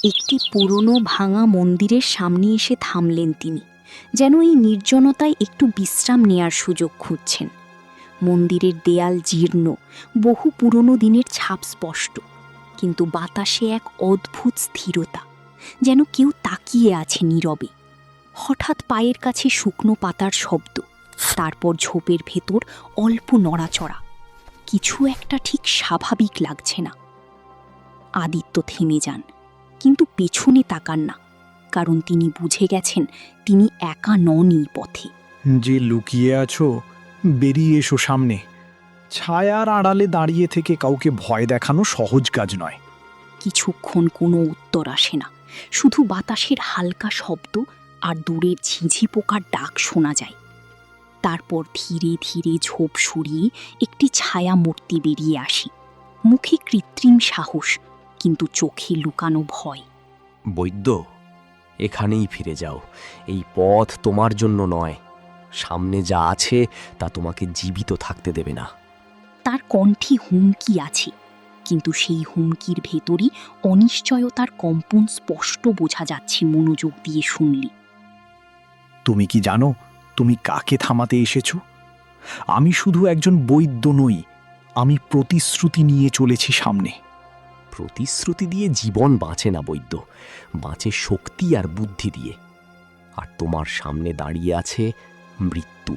একটি পুরনো ভাঙা মন্দিরের সামনে এসে থামলেন তিনি, যেন এই নির্জনতায় একটু বিশ্রাম নেয়ার সুযোগ খুঁজছেন। মন্দিরের দেয়াল জীর্ণ, বহু পুরনো দিনের ছাপ স্পষ্ট, কিন্তু বাতাসে এক অদ্ভুত স্থিরতা, যেন কেউ তাকিয়ে আছে নীরবে। হঠাৎ পায়ের কাছে শুকনো পাতার শব্দ, তারপর ঝোপের ভেতর অল্প নড়াচড়া। কিছু একটা ঠিক স্বাভাবিক লাগছে না। আদিত্য থেমে যান, কিন্তু পেছনে তাকান না, কারণ তিনি বুঝে গেছেন তিনি একা নন এই পথে। যে লুকিয়ে আছো, বেরিয়ে এসো সামনে। ছায়ার আড়ালে দাঁড়িয়ে থেকে কাউকে ভয় দেখানো সহজ কাজ নয়। কিছুক্ষণ কোনো উত্তর আসে না, শুধু বাতাসের হালকা শব্দ আর দূরের ঝিঝি পোকার ডাক শোনা যায়। তারপর ধীরে ধীরে ঝোপ সরিয়ে একটি ছায়া মূর্তি বেরিয়ে আসি, মুখে কৃত্রিম সাহস, কিন্তু চোখে লুকানো ভয়। বৈদ্য, এখানেই ফিরে যাও। এই পথ তোমার জন্য নয়। সামনে যা আছে তা তোমাকে জীবিত থাকতে দেবে না। তার কণ্ঠে হুমকি আছে, কিন্তু সেই হুমকির ভেতরই অনিশ্চয়তার কম্পন স্পষ্ট বোঝা যাচ্ছে মনোযোগ দিয়ে শুনলি। তুমি কি জানো তুমি কাকে থামাতে এসেছো? আমি শুধু একজন বৈদ্য নই, আমি প্রতিশ্রুতি নিয়ে চলেছি সামনে। প্রতিশ্রুতি দিয়ে জীবন বাঁচে না বৈদ্য, বাঁচে শক্তি আর বুদ্ধি দিয়ে। আর তোমার সামনে দাঁড়িয়ে আছে মৃত্যু।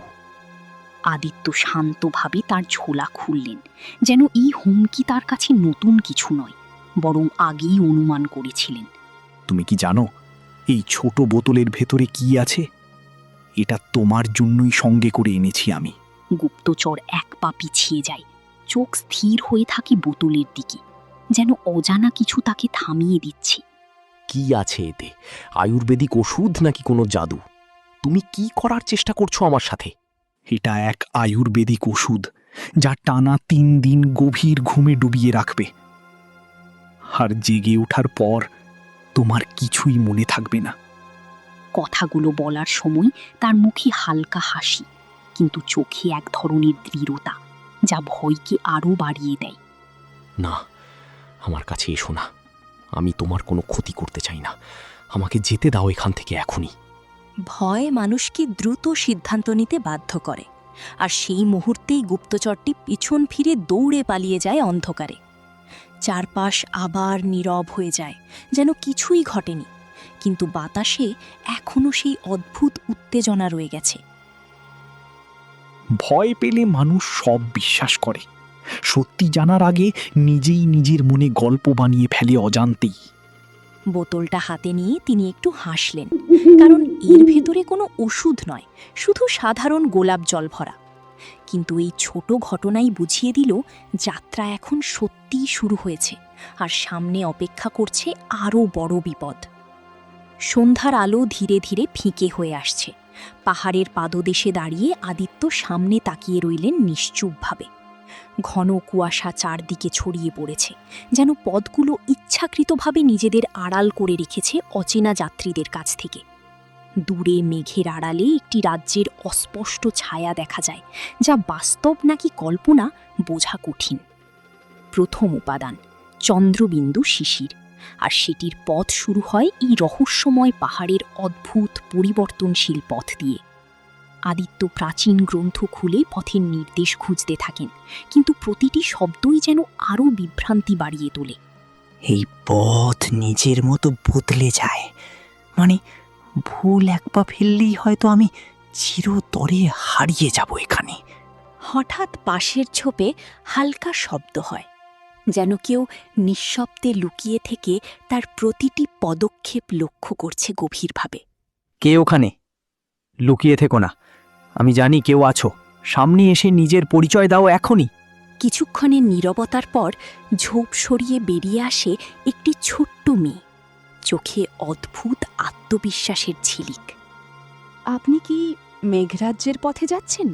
আদিত্য শান্তভাবে তার ঝোলা খুললেন, যেন এই হুমকি তার কাছে নতুন কিছু নয়, বরং আগেই অনুমান করেছিলেন। তুমি কি জানো এই ছোট বোতলের ভেতরে কি আছে? এটা তোমার জন্যই সঙ্গে করে এনেছি আমি। গুপ্তচর এক পা পিছিয়ে যায়, চোখ স্থির হয়ে থাকে বোতলের দিকে, যেন অজানা কিছু তাকে থামিয়ে দিচ্ছে। কি আছে এতে? আয়ুর্বেদিক ওষুধ নাকি কোনো জাদু? তুমি কি করার চেষ্টা করছো আমার সাথে? এটা এক আয়ুর্বেদিক ওষুধ, যা টানা 3 দিন গভীর ঘুমে ডুবিয়ে রাখবে। আর জেগে ওঠার পর তোমার কিছুই মনে থাকবে না। কথাগুলো বলার সময় তার মুখে হালকা হাসি, কিন্তু চোখে এক ধরনের দৃঢ়তা, যা ভয়কে আরও বাড়িয়ে দেয়। না, আমার কাছে এসো না। আমি তোমার কোনো ক্ষতি করতে চাই না। আমাকে যেতে দাও এখান থেকে এখনই। ভয় মানুষকে দ্রুত সিদ্ধান্ত নিতে বাধ্য করে, আর সেই মুহূর্তেই গুপ্তচরটি পিছন ফিরে দৌড়ে পালিয়ে যায় অন্ধকারে। চারপাশ আবার নীরব হয়ে যায়, যেন কিছুই ঘটেনি, কিন্তু বাতাসে এখনও সেই অদ্ভুত উত্তেজনা রয়ে গেছে। ভয় পেলে মানুষ সব বিশ্বাস করে। সত্যি জানার আগে নিজেই নিজের মনে গল্প বানিয়ে ফেলে অজান্তেই। বোতলটা হাতে নিয়ে তিনি একটু হাসলেন, কারণ এর ভেতরে কোনো ওষুধ নয়, শুধু সাধারণ গোলাপ জল ভরা। কিন্তু এই ছোট ঘটনাই বুঝিয়ে দিল যাত্রা এখন সত্যিই শুরু হয়েছে, আর সামনে অপেক্ষা করছে আরও বড় বিপদ। সন্ধ্যার আলো ধীরে ধীরে ফিকে হয়ে আসছে। পাহাড়ের পাদদেশে দাঁড়িয়ে আদিত্য সামনে তাকিয়ে রইলেন নিশ্চুপভাবে। ঘন কুয়াশা চারদিকে ছড়িয়ে পড়েছে, যেন পথগুলো ইচ্ছাকৃতভাবে নিজেদের আড়াল করে রেখেছে অচেনা যাত্রীদের কাছ থেকে। দূরে মেঘের আড়ালে একটি রাজ্যের অস্পষ্ট ছায়া দেখা যায়, যা বাস্তব নাকি কল্পনা বোঝা কঠিন। প্রথম উপাদান চন্দ্রবিন্দু শিশির, আর সেটির পথ শুরু হয় এই রহস্যময় পাহাড়ের অদ্ভুত পরিবর্তনশীল পথ দিয়ে। আদিত্য প্রাচীন গ্রন্থ খুলে পথের নির্দেশ খুঁজতে থাকেন, কিন্তু প্রতিটি শব্দই যেন আরও বিভ্রান্তি বাড়িয়ে তোলে। এই পথ নিজের মতো বদলে যায়, মানে ভুল এক পা ফেললেই হয়তো আমি চিরতরে হারিয়ে যাব এখানে। হঠাৎ পাশের ঝোপে হালকা শব্দ হয়, যেন কেউ নিঃশব্দে লুকিয়ে থেকে তার প্রতিটি পদক্ষেপ লক্ষ্য করছে গভীরভাবে। কে ওখানে? লুকিয়ে থেকো না, আমি জানি কেউ আছো। সামনে এসে নিজের পরিচয় দাও এখনই। কিছুক্ষণের নীরবতার পর ঝোপ সরিয়ে বেরিয়ে আসে একটি ছোট্ট মেয়ে, চোখে অদ্ভুত আত্মবিশ্বাসের ঝিলিক। আপনি কি মেঘরাজ্যের পথে যাচ্ছেন?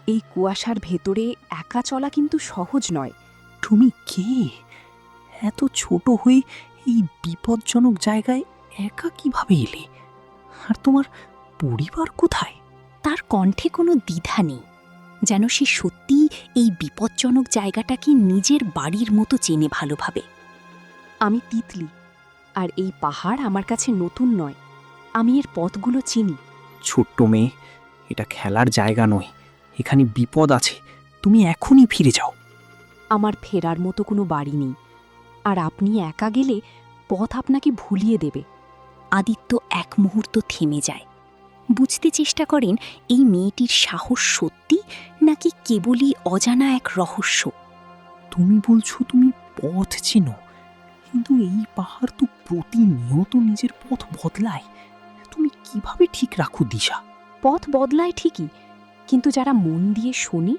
এই কুয়াশার ভেতরে একা চলা কিন্তু সহজ নয়। তুমি কে? এত ছোট হয়ে এই বিপজ্জনক জায়গায় একা কিভাবে এলে? আর তোমার পরিবার কোথায়? তার কণ্ঠে কোনো দ্বিধা নেই, যেন সে সত্যিই এই বিপজ্জনক জায়গাটাকে নিজের বাড়ির মতো চেনে ভালোভাবে। আমি তিতলি, আর এই পাহাড় আমার কাছে নতুন নয়, আমি এর পথগুলো চিনি। ছোট্ট মেয়ে, এটা খেলার জায়গা নয়, এখানে বিপদ আছে, তুমি এখনই ফিরে যাও। আমার ফেরার মতো কোনো বাড়ি নেই, আর আপনি একা গেলে পথ আপনাকে ভুলিয়ে দেবে। আদিত্য এক মুহূর্ত থেমে যায়। বুঝতে চেষ্টা করেন এই মেয়েটির সাহস সত্যি নাকি কেবলই অজানা এক রহস্য। তুমি বলছো তুমি পথ চেনো, কিন্তু এই পাহাড় তো প্রতিনিয়ত নিজের পথ বদলায়, তুমি কিভাবে ঠিক রাখো দিশা? পথ বদলায় ঠিকই, কিন্তু যারা মন দিয়ে শোনে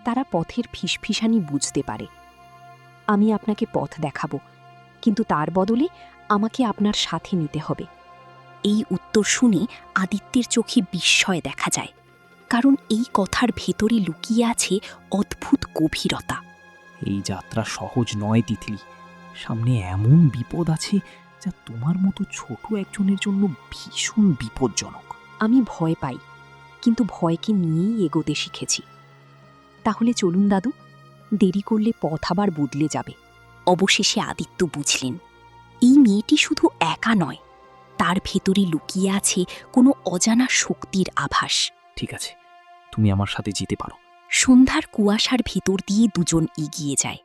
তারা পথের ফিসফিসানি বুঝতে পারে। আমি আপনাকে পথ দেখাবো, কিন্তু তার বদলে আমাকে আপনার সাথে নিতে হবে। এই উত্তর শুনে আদিত্যের চোখে বিস্ময় দেখা যায়, কারণ এই কথার ভেতরে লুকিয়ে আছে অদ্ভুত গভীরতা। এই যাত্রা সহজ নয় তিতলি, সামনে এমন বিপদ আছে যা তোমার মতো ছোট একজনের জন্য ভীষণ বিপজ্জনক। আমি ভয় পাই, কিন্তু ভয়কে নিয়েই এগোতে শিখেছি। তাহলে চলুন দাদু, দেরি করলে পথ আবার বদলে যাবে। অবশেষে আদিত্য বুঝলেন এই মেয়েটি শুধু একা নয়, তার ভেতরে লুকিয়ে আছে কোনো অজানা শক্তির আভাস। ঠিক আছে, তুমি আমার সাথে যেতে পারো। সন্ধ্যার কুয়াশার ভেতর দিয়ে দুজন এগিয়ে যায়।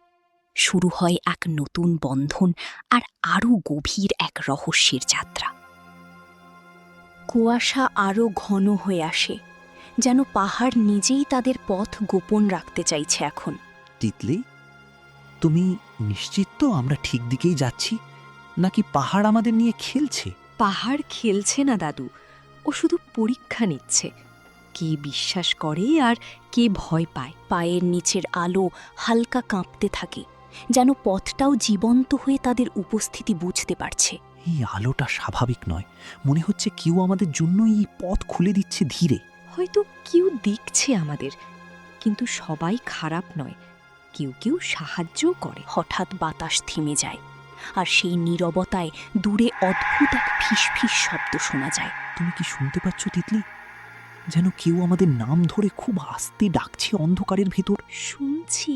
শুরু হয় এক নতুন বন্ধন আর আরও গভীর এক রহস্যের যাত্রা। কুয়াশা আরও ঘন হয়ে আসে, যেন পাহাড় নিজেই তাদের পথ গোপন রাখতে চাইছে এখন। তিতলি, তুমি নিশ্চিত তো আমরা ঠিক দিকেই যাচ্ছি, নাকি পাহাড় আমাদের নিয়ে খেলছে? পাহাড় খেলছে না দাদু, ও শুধু পরীক্ষা নিচ্ছে। কে বিশ্বাস করে আর কে ভয় পায়। পায়ের নিচের আলো হালকা কাঁপতে থাকে, যেন পথটাও জীবন্ত হয়ে তাদের উপস্থিতি বুঝতে পারছে। এই আলোটা স্বাভাবিক নয়, মনে হচ্ছে কেউ আমাদের জন্য এই পথ খুলে দিচ্ছে ধীরে। হয়তো কেউ দেখছে আমাদের, কিন্তু সবাই খারাপ নয়, কেউ কেউ সাহায্যও করে। হঠাৎ বাতাস থেমে যায়, আর সেই নীরবতায় দূরে অদ্ভুত এক ফিসফিস শব্দ শোনা যায়। তুমি কি শুনতে পাচ্ছ তিতলি? যেন কেউ আমাদের নাম ধরে খুব আস্তে ডাকছে অন্ধকারের ভেতর। শুনছি,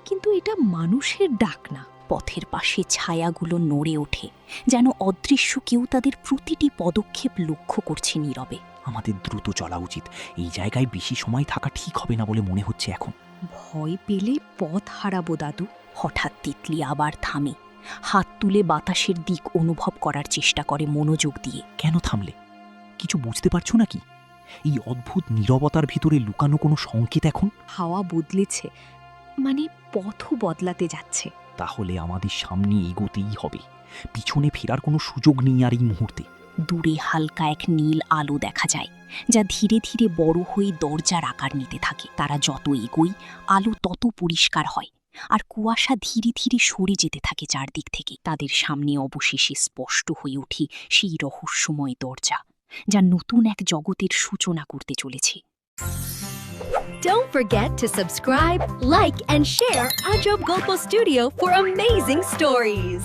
কিন্তু এটা মানুষের ডাক না। পথের পাশে ছায়াগুলো নড়ে ওঠে, যেন অদৃশ্য কেউ তাদের প্রতিটি পদক্ষেপ লক্ষ্য করছে নীরবে। আমাদের দ্রুত চলা উচিত, এই জায়গায় বেশি সময় থাকা ঠিক হবে না বলে মনে হচ্ছে এখন। ভয় পেলে পথ হারাবো দাদু। হঠাৎ তিতলি আবার থামে, হাত তুলে বাতাসের দিক অনুভব করার চেষ্টা করে মনোযোগ দিয়ে। কেন থামলে? কিছু বুঝতে পারছো নাকি? এই অদ্ভুত নীরবতার ভিতরে লুকানো কোনো সংকেত এখন? হাওয়া বদলেছে, মানে পথও বদলাতে যাচ্ছে। তাহলে আমাদের সামনে এগোতেই হবে, পিছনে ফেরার কোনো সুযোগ নেই আর এই মুহূর্তে। দূরে হালকা এক নীল আলো দেখা যায়, যা ধীরে ধীরে বড় হয়ে দরজার আকার নিতে থাকে। তারা যত এগোয় আলো তত পরিষ্কার হয়, আর কুয়াশা ধীরে ধীরে সরে যেতে থাকে চারদিক থেকে। তাদের সামনে অবশেষে স্পষ্ট হয়ে ওঠে সেই রহস্যময় দরজা, যা নতুন এক জগতের সূচনা করতে চলেছে। Don't forget to subscribe, like, and share Ajob Golpo Studio for amazing stories.